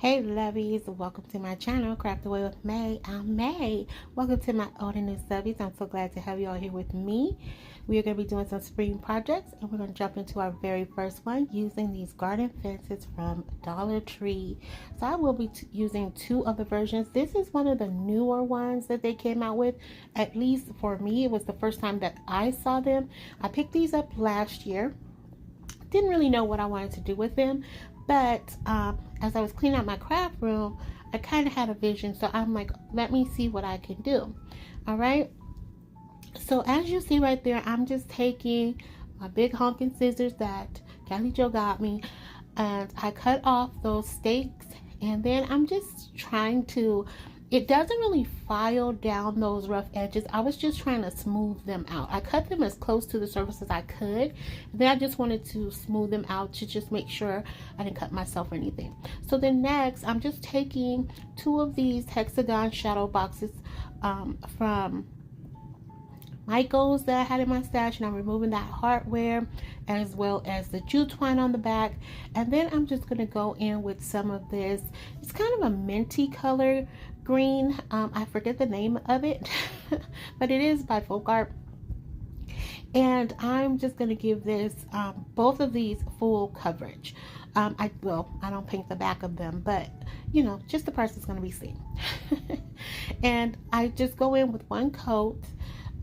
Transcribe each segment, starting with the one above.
Hey lovies, welcome to my channel, Craft Away with May. I'm May. Welcome to my old and new subbies. I'm so glad to have you all here with me. We are going to be doing some spring projects, and we're going to jump into our very first one using these garden fences from Dollar Tree. So I will be using two of the versions. This is one of the newer ones that they came out with. At least for me, it was the first time that I saw them. I picked these up last year. Didn't really know what I wanted to do with them, but as I was cleaning out my craft room, I kind of had a vision, so I'm like, let me see what I can do. All right, so as you see right there, I'm just taking my big honking scissors that Callie Jo got me, and I cut off those stakes, and then I'm just trying to, it doesn't really file down those rough edges. I was just trying to smooth them out. I cut them as close to the surface as I could. Then I just wanted to smooth them out to just make sure I didn't cut myself or anything. So then next, I'm just taking two of these hexagon shadow boxes from Michael's that I had in my stash, and I'm removing that hardware as well as the jute twine on the back. And then I'm just going to go in with some of this. It's kind of a minty color green. I forget the name of it, but it is by FolkArt. And I'm just going to give this both of these full coverage. I don't paint the back of them, but you know, just the parts that's going to be seen. And I just go in with one coat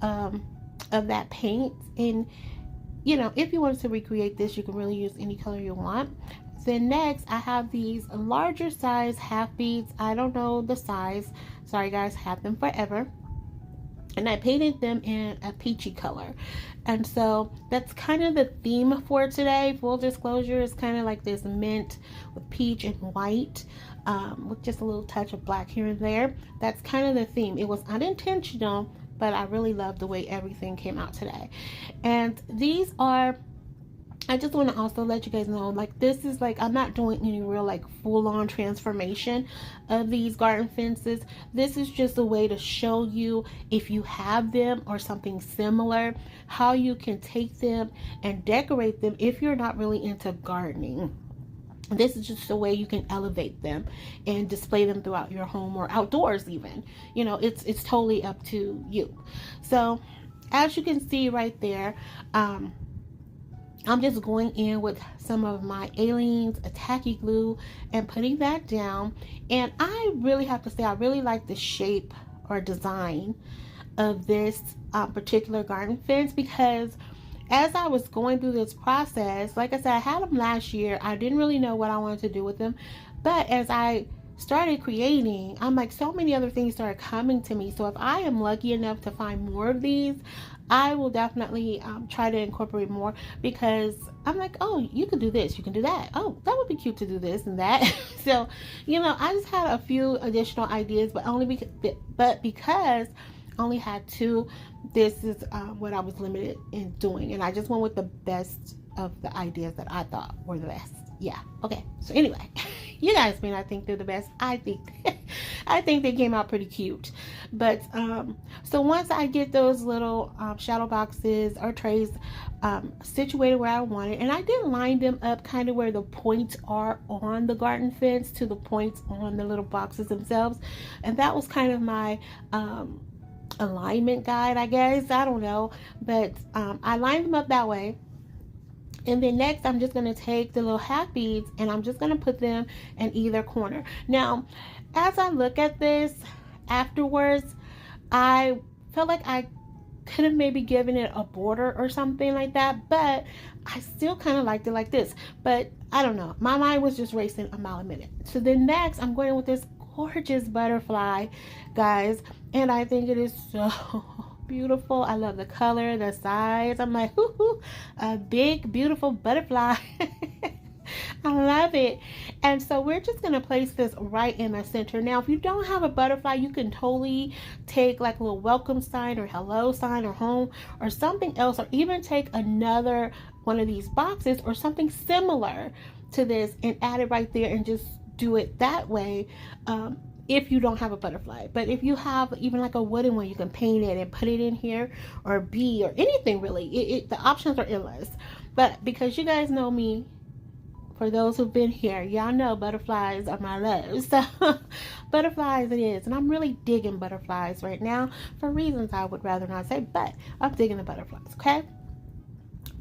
of that paint, and you know, if you wanted to recreate this, you can really use any color you want. Then next, I have these larger size half beads. I don't know the size, sorry guys, have them forever, and I painted them in a peachy color. And so that's kind of the theme for today. Full disclosure, is kind of like this mint with peach and white, with just a little touch of black here and there. That's kind of the theme. It was unintentional, but I really love the way everything came out today. And these are, I just want to also let you guys know, like, this is like, I'm not doing any real like full-on transformation of these garden fences. This is just a way to show you, if you have them or something similar, how you can take them and decorate them if you're not really into gardening. This is just a way you can elevate them and display them throughout your home or outdoors even. You know, it's totally up to you. So as you can see right there, I'm just going in with some of my Aleene's tacky glue and putting that down. And I really have to say, I really like the shape or design of this particular garden fence, because as I was going through this process, like I said, I had them last year. I didn't really know what I wanted to do with them. But as I started creating, I'm like, so many other things started coming to me. So if I am lucky enough to find more of these, I will definitely try to incorporate more, because I'm like, oh, you can do this, you can do that. Oh, that would be cute to do this and that. So, you know, I just had a few additional ideas, but because I only had two, this is what I was limited in doing, and I just went with the best of the ideas that I thought were the best. Yeah, okay. So anyway, you guys may not think they're the best. I think I think they came out pretty cute. But so once I get those little shadow boxes or trays situated where I want it, and I did line them up kind of where the points are on the garden fence to the points on the little boxes themselves, and that was kind of my alignment guide, I guess. I don't know, but I lined them up that way. And then next, I'm just going to take the little half beads and I'm just going to put them in either corner. Now, as I look at this afterwards, I felt like I could have maybe given it a border or something like that, but I still kind of liked it like this. But I don't know, my mind was just racing a mile a minute. So then next, I'm going with this gorgeous butterfly, guys, and I think it is so beautiful. I love the color, the size. I'm like, hoo, a big beautiful butterfly. I love it. And so we're just going to place this right in the center. Now, if you don't have a butterfly, you can totally take like a little welcome sign or hello sign or home or something else, or even take another one of these boxes or something similar to this and add it right there and just do it that way. If you don't have a butterfly. But if you have even like a wooden one, you can paint it and put it in here, or a bee or anything really. The options are endless. But because you guys know me, For those who've been here, y'all know butterflies are my love. So butterflies it is. And I'm really digging butterflies right now for reasons I would rather not say, but I'm digging the butterflies, okay?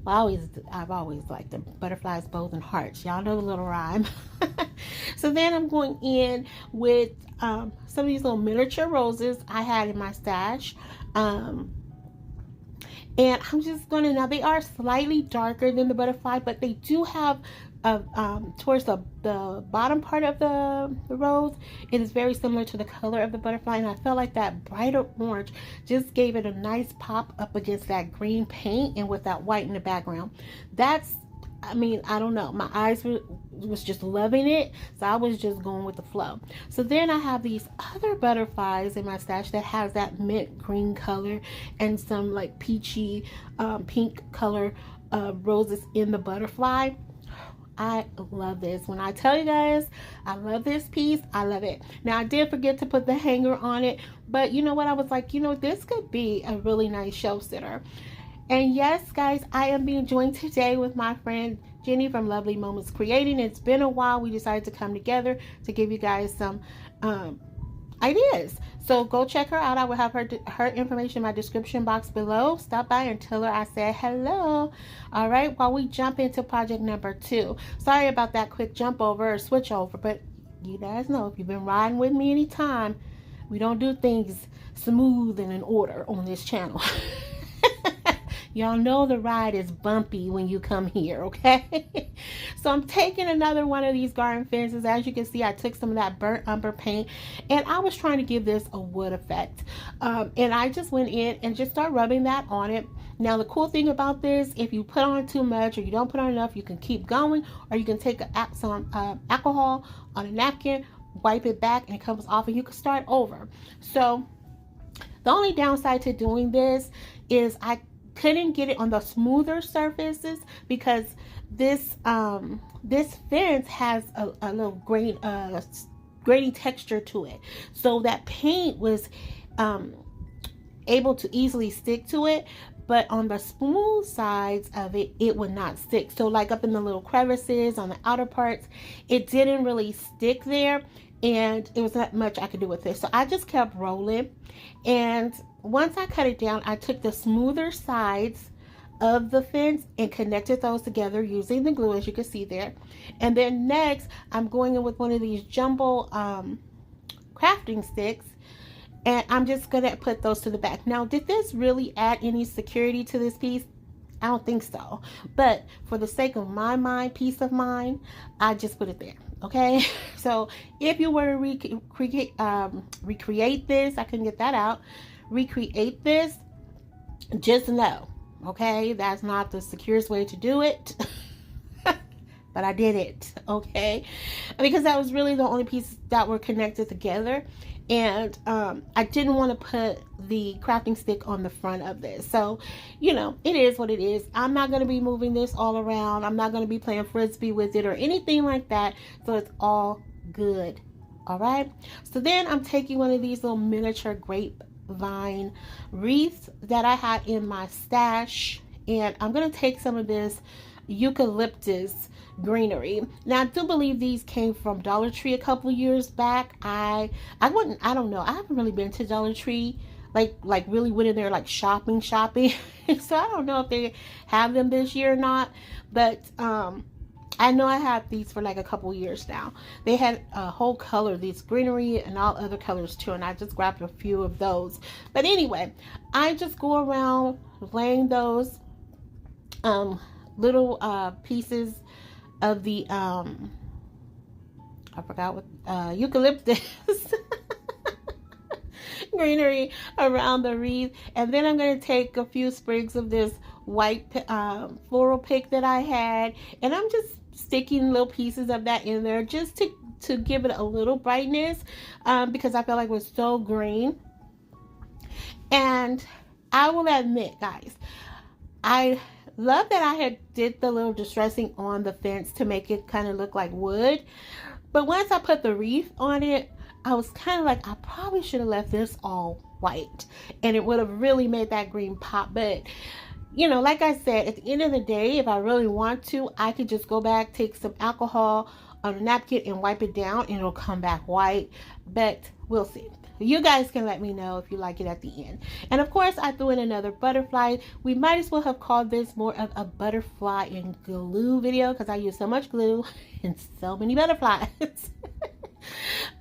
I've always liked them. Butterflies, bows, and hearts. Y'all know the little rhyme. So then I'm going in with some of these little miniature roses I had in my stash. And I'm just going to, now they are slightly darker than the butterfly, but they do have towards the bottom part of the rose, it is very similar to the color of the butterfly, and I felt like that brighter orange just gave it a nice pop up against that green paint and with that white in the background. That's, I mean, I don't know, my eyes was just loving it, so I was just going with the flow. So then I have these other butterflies in my stash that has that mint green color and some like peachy pink color roses in the butterfly. I love this. When I tell you guys I love this piece, I love it. Now I did forget to put the hanger on it, but you know what, I was like, you know, this could be a really nice show sitter. And yes guys, I am being joined today with my friend Jenny from Lovely Moments Creating. It's been a while. We decided to come together to give you guys some ideas. So go check her out. I will have her information in my description box below. Stop by and tell her I said hello. All right, while we jump into project number 2. Sorry about that quick jump over or switch over, but you guys know if you've been riding with me anytime, we don't do things smooth and in order on this channel. Y'all know the ride is bumpy when you come here, okay? So I'm taking another one of these garden fences. As you can see, I took some of that burnt umber paint, and I was trying to give this a wood effect. And I just went in and just started rubbing that on it. Now, the cool thing about this, if you put on too much or you don't put on enough, you can keep going, or you can take some alcohol on a napkin, wipe it back, and it comes off, and you can start over. So the only downside to doing this is I couldn't get it on the smoother surfaces because this this fence has a little grainy texture to it, so that paint was able to easily stick to it, but on the smooth sides of it, it would not stick. So like up in the little crevices on the outer parts, it didn't really stick there, and it was not much I could do with this. So I just kept rolling, and once I cut it down, I took the smoother sides of the fence and connected those together using the glue, as you can see there. And then next, I'm going in with one of these jumbo crafting sticks, and I'm just gonna put those to the back. Now, did this really add any security to this piece? I don't think so, but for the sake of my mind, peace of mind, I just put it there. Okay, so if you were to recreate this, I couldn't get that out, recreate this, just know, okay, that's not the securest way to do it. But I did it, okay, because that was really the only pieces that were connected together. And I didn't want to put the crafting stick on the front of this. So, you know, it is what it is. I'm not going to be moving this all around. I'm not going to be playing frisbee with it or anything like that. So it's all good. All right. So then I'm taking one of these little miniature grapevine wreaths that I had in my stash, and I'm going to take some of this eucalyptus greenery. Now, I do believe these came from Dollar Tree a couple years back. I don't know. I haven't really been to Dollar Tree, like really went in there like shopping. So I don't know if they have them this year or not, but I know I have these for like a couple years now. They had a whole color, these greenery and all other colors too, and I just grabbed a few of those. But anyway, I just go around laying those little pieces of the I forgot what eucalyptus greenery around the wreath, and then I'm going to take a few sprigs of this white floral pick that I had, and I'm just sticking little pieces of that in there just to give it a little brightness, because I felt like it was so green. And I will admit, guys, I love that I had did the little distressing on the fence to make it kind of look like wood, but once I put the wreath on it, I was kind of like, I probably should have left this all white, and it would have really made that green pop. But you know, like I said, at the end of the day, if I really want to, I could just go back, take some alcohol on a napkin and wipe it down and it'll come back white. But we'll see. You guys can let me know if you like it at the end. And of course, I threw in another butterfly. We might as well have called this more of a butterfly and glue video because I use so much glue and so many butterflies.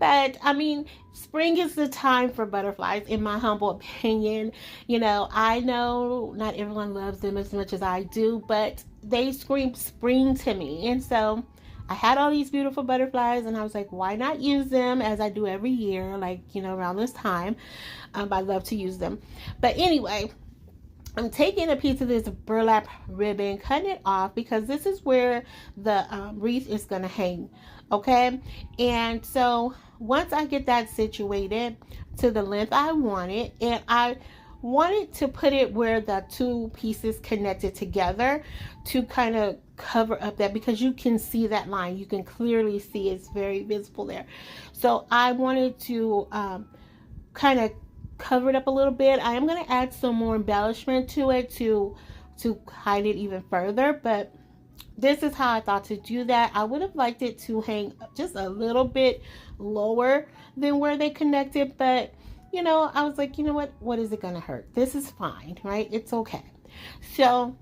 But I mean, spring is the time for butterflies, in my humble opinion. You know, I know not everyone loves them as much as I do, but they scream spring to me. And so I had all these beautiful butterflies and I was like, why not use them as I do every year, like, you know, around this time. I love to use them. But anyway, I'm taking a piece of this burlap ribbon, cutting it off because this is where the wreath is going to hang. Okay. And so once I get that situated to the length I want it, and I wanted to put it where the two pieces connected together to kind of cover up that, because you can see that line. You can clearly see it's very visible there. So I wanted to kind of cover it up a little bit. I am going to add some more embellishment to it to hide it even further, but this is how I thought to do that. I would have liked it to hang just a little bit lower than where they connected, but you know, I was like, you know what is it gonna hurt? This is fine, right? It's okay. So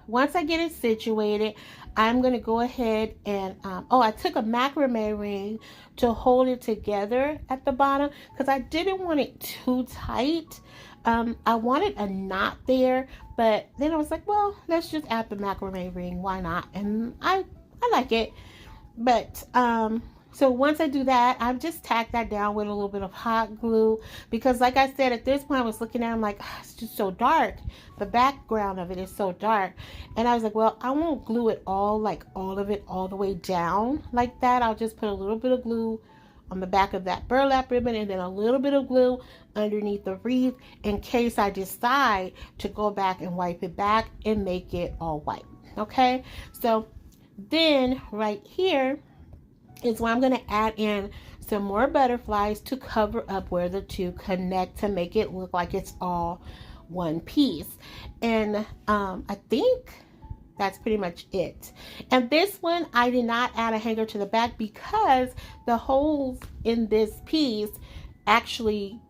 once I get it situated, I'm gonna go ahead and I took a macrame ring to hold it together at the bottom because I didn't want it too tight. I wanted a knot there, but then I was like, well, let's just add the macrame ring. Why not? And I like it. But so once I do that, I've just tacked that down with a little bit of hot glue because, like I said, at this point I was looking at it, I'm like, it's just so dark. The background of it is so dark. And I was like, well, I won't glue it all, like all of it all the way down like that. I'll just put a little bit of glue on the back of that burlap ribbon and then a little bit of glue underneath the wreath in case I decide to go back and wipe it back and make it all white. Okay, so then right here is where I'm going to add in some more butterflies to cover up where the two connect to make it look like it's all one piece. And I think that's pretty much it. And this one, I did not add a hanger to the back because the holes in this piece actually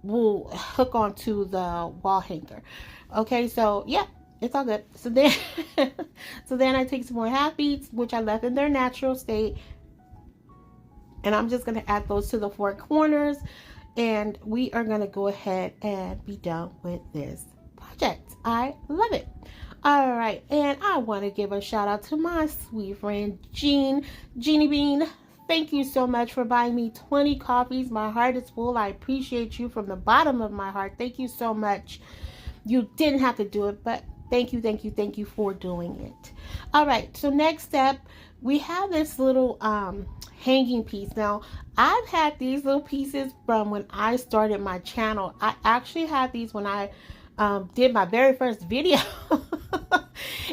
will hook onto the wall hanger. Okay, so yeah, it's all good. So then, I take some more half beads, which I left in their natural state, and I'm just going to add those to the four corners, and we are going to go ahead and be done with this project. I love it. All right, and I want to give a shout out to my sweet friend Jeannie Bean. Thank you so much for buying me 20 coffees. My heart is full. I appreciate you from the bottom of my heart. Thank you so much. You didn't have to do it, but thank you for doing it. All right, so next step, we have this little hanging piece. Now, I've had these little pieces from when I started my channel. I actually had these when I did my very first video.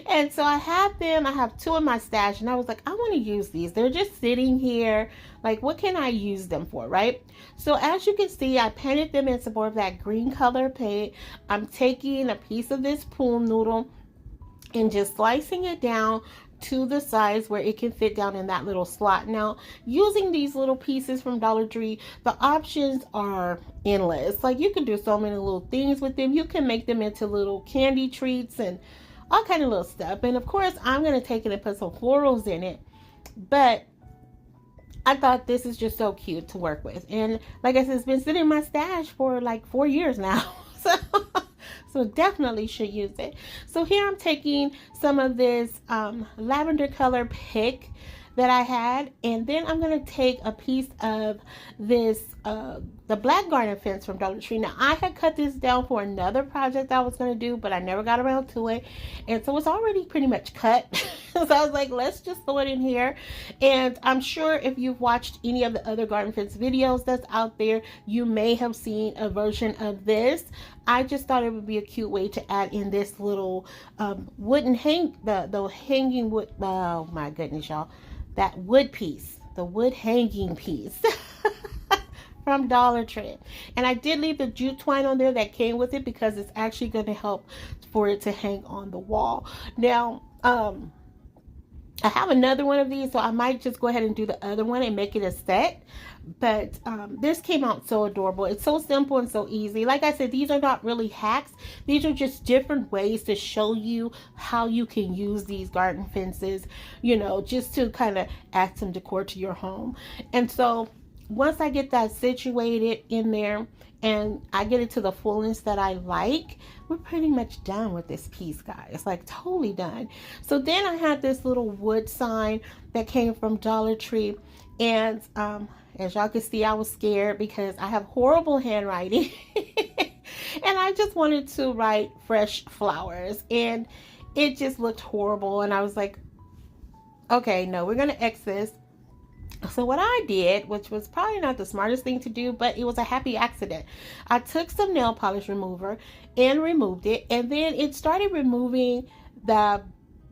And so I have them. I have two in my stash, and I was like, I want to use these. They're just sitting here. Like, what can I use them for, right? So as you can see, I painted them in some more of that green color paint. I'm taking a piece of this pool noodle and just slicing it down to the size where it can fit down in that little slot. Now, using these little pieces from Dollar Tree, the options are endless. Like, you can do so many little things with them. You can make them into little candy treats and all kind of little stuff. And of course, I'm going to take it and put some florals in it. But I thought this is just so cute to work with. And like I said, it's been sitting in my stash for like 4 years now. So definitely should use it. So here I'm taking some of this lavender color pick that I had, and then I'm going to take a piece of this the black garden fence from Dollar Tree. Now, I had cut this down for another project I was going to do, but I never got around to it, and so it's already pretty much cut. So I was like, let's just throw it in here. And I'm sure if you've watched any of the other garden fence videos that's out there, you may have seen a version of this. I just thought it would be a cute way to add in this little wooden the hanging wood. Oh my goodness, y'all. That wood piece, the wood hanging piece from Dollar Tree. And I did leave the jute twine on there that came with it because it's actually going to help for it to hang on the wall. Now, I have another one of these, so I might just go ahead and do the other one and make it a set. But this came out so adorable. It's so simple and so easy. Like I said, these are not really hacks. These are just different ways to show you how you can use these garden fences, you know, just to kind of add some decor to your home. And so once I get that situated in there and I get it to the fullness that I like, we're pretty much done with this piece, guys. Like totally done. So then I had this little wood sign that came from Dollar Tree. And as y'all can see, I was scared because I have horrible handwriting. And I just wanted to write fresh flowers. And it just looked horrible. And I was like, okay, no, we're going to X this. So what I did, which was probably not the smartest thing to do, but it was a happy accident. I took some nail polish remover and removed it. And then it started removing the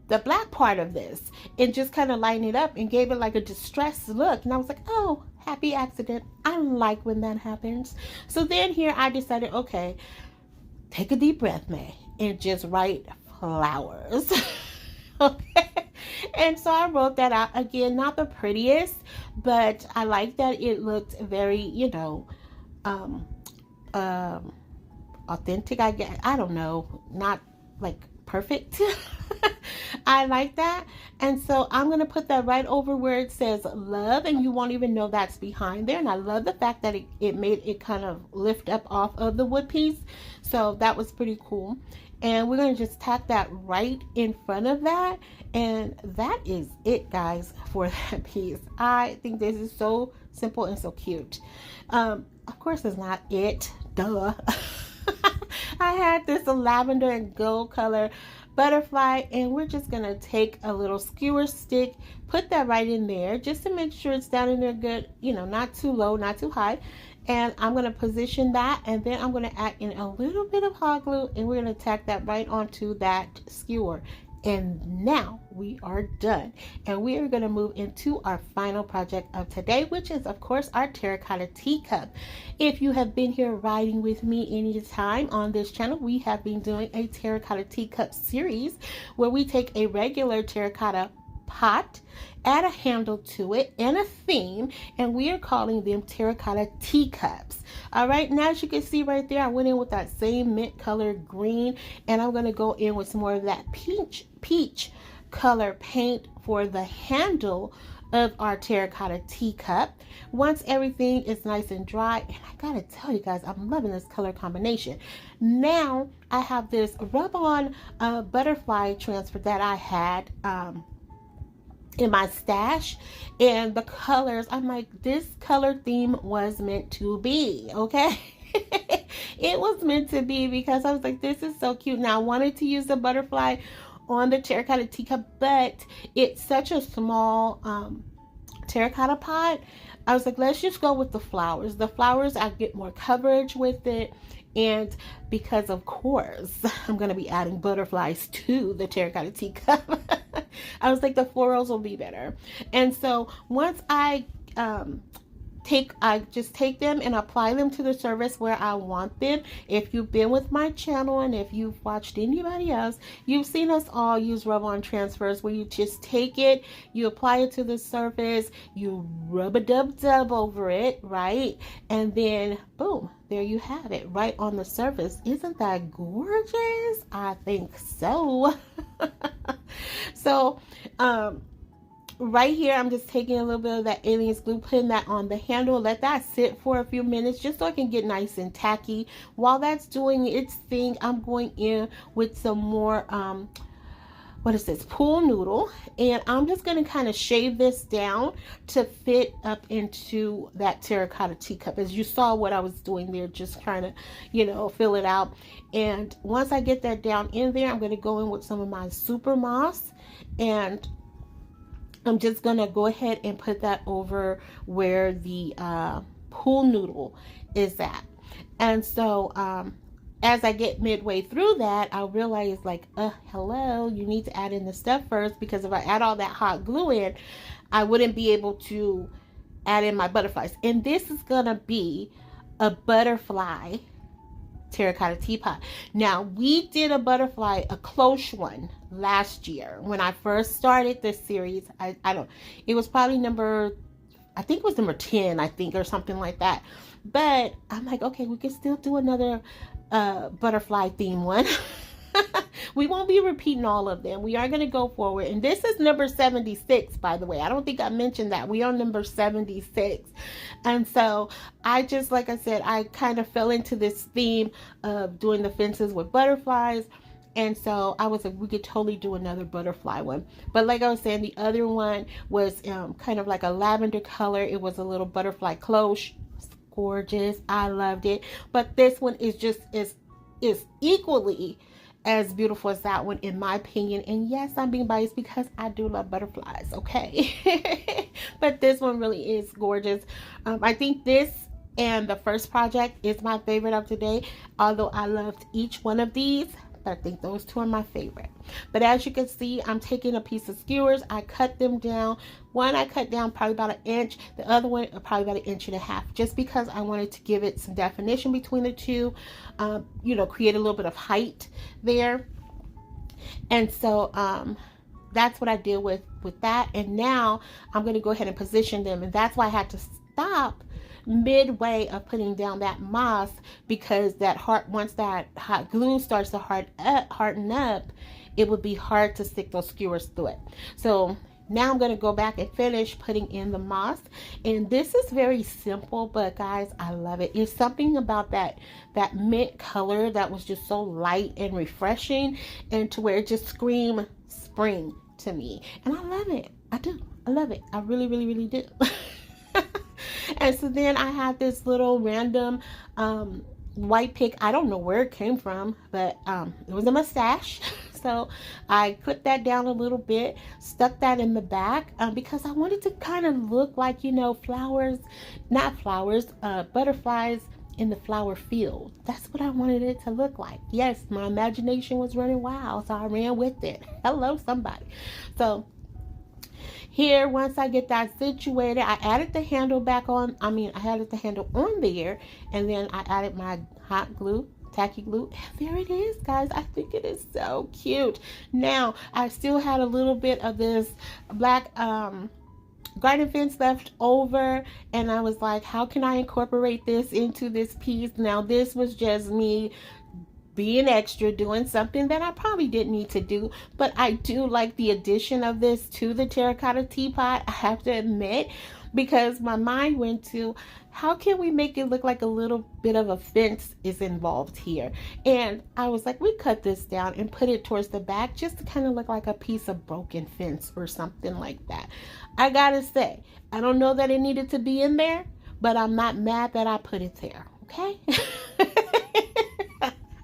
black part of this and just kind of lighten it up and gave it like a distressed look. And I was like, oh, happy accident. I like when that happens. So then here I decided, okay, take a deep breath, May, and just write flowers. Okay. And so I wrote that out. Again, not the prettiest, but I like that it looked very, you know, authentic, I guess. I don't know, not like perfect. I like that. And so I'm going to put that right over where it says love, and you won't even know that's behind there. And I love the fact that it made it kind of lift up off of the wood piece. So that was pretty cool. And we're going to just tack that right in front of that. And that is it, guys, for that piece. I think this is so simple and so cute. Of course, it's not it. Duh. I had this lavender and gold color butterfly, and we're just going to take a little skewer stick, put that right in there just to make sure it's down in there good, you know, not too low, not too high. And I'm going to position that, and then I'm going to add in a little bit of hot glue, and we're going to tack that right onto that skewer. And now we are done, and we are going to move into our final project of today, which is of course our terracotta teacup. If you have been here riding with me any time on this channel, we have been doing a terracotta teacup series where we take a regular terracotta pot, add a handle to it and a theme, and we are calling them terracotta teacups. All right, now as you can see right there, I went in with that same mint color green, and I'm going to go in with some more of that peach color paint for the handle of our terracotta teacup. Once everything is nice and dry, and I gotta tell you guys, I'm loving this color combination. Now I have this rub-on butterfly transfer that I had in my stash, and the colors, I'm like, this color theme was meant to be, okay? It was meant to be, because I was like, this is so cute. Now I wanted to use the butterfly on the terracotta teacup, but it's such a small terracotta pot. I was like, let's just go with the flowers. The flowers, I get more coverage with it. And because of course I'm going to be adding butterflies to the terracotta teacup, I was like, the florals will be better. And so once I just take them and apply them to the surface where I want them. If you've been with my channel and if you've watched anybody else, you've seen us all use rub-on transfers where you just take it, you apply it to the surface, you rub-a-dub-dub over it, right? And then boom, there you have it right on the surface. Isn't that gorgeous? I think so. So right here, I'm just taking a little bit of that Aliens glue, putting that on the handle, let that sit for a few minutes just so it can get nice and tacky. While that's doing its thing, I'm going in with some more what is this, pool noodle, and I'm just going to kind of shave this down to fit up into that terracotta teacup. As you saw what I was doing there, just trying to, you know, fill it out. And once I get that down in there, I'm going to go in with some of my super moss, and I'm just going to go ahead and put that over where the pool noodle is at. And so as I get midway through that, I realize like, hello, you need to add in the stuff first, because if I add all that hot glue in, I wouldn't be able to add in my butterflies. And this is gonna be a butterfly terracotta teapot. Now, we did a butterfly, a close one last year when I first started this series. I don't, it was probably number, I think it was number 10, I think, or something like that. But I'm like, okay, we can still do another butterfly theme one. We won't be repeating all of them. We are going to go forward. And this is number 76, by the way. I don't think I mentioned that. We are number 76. And so I just, like I said, I kind of fell into this theme of doing the fences with butterflies. And so I was like, we could totally do another butterfly one. But like I was saying, the other one was kind of like a lavender color. It was a little butterfly cloche. Gorgeous. I loved it. But this one is just is equally as beautiful as that one, in my opinion. And yes, I'm being biased because I do love butterflies, okay? But this one really is gorgeous. I think this and the first project is my favorite of today, although I loved each one of these. But I think those two are my favorite. But as you can see, I'm taking a piece of skewers. I cut them down. One I cut down probably about 1 inch. The other one probably about 1.5 inches, just because I wanted to give it some definition between the two. You know, create a little bit of height there. And so that's what I did with that. And now I'm going to go ahead and position them. And that's why I had to stop midway of putting down that moss, because that once that hot glue starts to harden up, it would be hard to stick those skewers through it. So now I'm going to go back and finish putting in the moss. And this is very simple, but guys, I love it. It's something about that mint color that was just so light and refreshing, and to where it just screamed spring to me. And I love it. I do. I love it. I really, really, really do. And so then I had this little random white pick. I don't know where it came from, but it was a mustache. So I put that down a little bit, stuck that in the back because I wanted to kind of look like, you know, butterflies in the flower field. That's what I wanted it to look like. Yes, my imagination was running wild, so I ran with it. Hello, somebody. So here, once I get that situated, I added the handle back on. I added the handle on there, and then I added my hot glue, tacky glue. And there it is, guys. I think it is so cute. Now, I still had a little bit of this black garden fence left over, and I was like, how can I incorporate this into this piece? Now, this was just me being extra, doing something that I probably didn't need to do, but I do like the addition of this to the terracotta teapot, I have to admit, because my mind went to, how can we make it look like a little bit of a fence is involved here? And I was like, we cut this down and put it towards the back just to kind of look like a piece of broken fence or something like that. I gotta say, I don't know that it needed to be in there, but I'm not mad that I put it there, okay?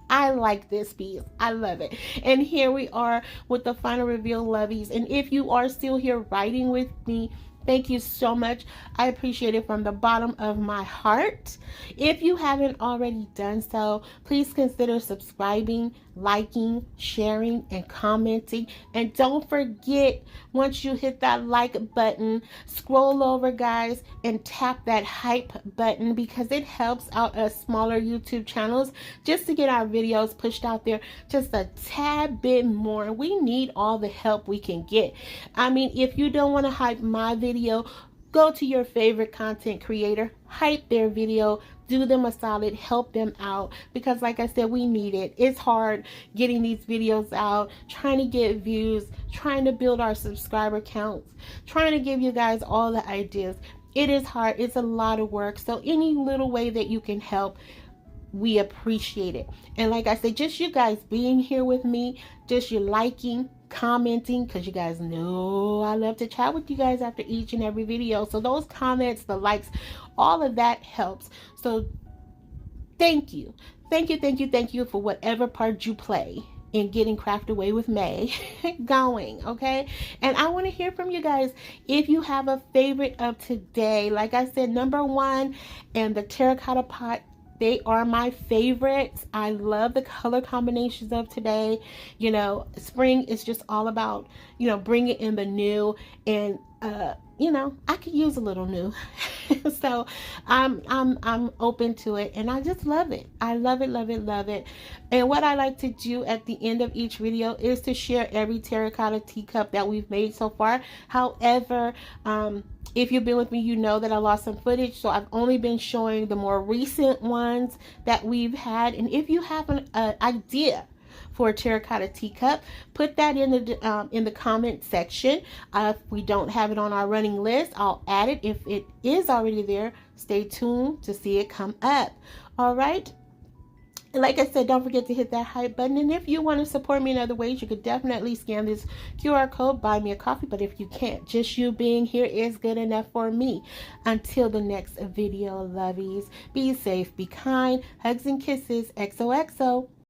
I like this piece. I love it. And here we are with the final reveal, Lovies. And if you are still here writing with me, thank you so much. I appreciate it from the bottom of my heart. If you haven't already done so, please consider subscribing, liking, sharing, and commenting. And don't forget, once you hit that like button, scroll over, guys, and tap that hype button, because it helps out us smaller YouTube channels just to get our videos pushed out there just a tad bit more. We need all the help we can get. I mean, if you don't want to hype my video, go to your favorite content creator, hype their video, do them a solid, help them out, because like I said, we need it. It's hard getting these videos out, trying to get views, trying to build our subscriber counts, trying to give you guys all the ideas. It is hard. It's a lot of work. So any little way that you can help, we appreciate it. And like I said, just you guys being here with me, just you liking, commenting, because you guys know I love to chat with you guys after each and every video. So those comments, the likes, all of that helps. So thank you. Thank you, thank you, thank you for whatever part you play in getting Craft Away with May going, okay? And I want to hear from you guys if you have a favorite of today. Like I said, number 1 and the terracotta pot, they are my favorites. I love the color combinations of today. You know, spring is just all about, you know, bringing in the new. And you know, I could use a little new. So I'm open to it, and I just love it. I love it, love it, love it. And what I like to do at the end of each video is to share every terracotta teacup that we've made so far. However, if you've been with me, you know that I lost some footage, so I've only been showing the more recent ones that we've had. And if you have an idea for a terracotta teacup, put that in the comment section. If we don't have it on our running list, I'll add it. If it is already there, stay tuned to see it come up. All right. Like I said, don't forget to hit that hype button. And if you want to support me in other ways, you could definitely scan this QR code, buy me a coffee. But if you can't, just you being here is good enough for me. Until the next video, lovies, be safe, be kind, hugs and kisses, XOXO.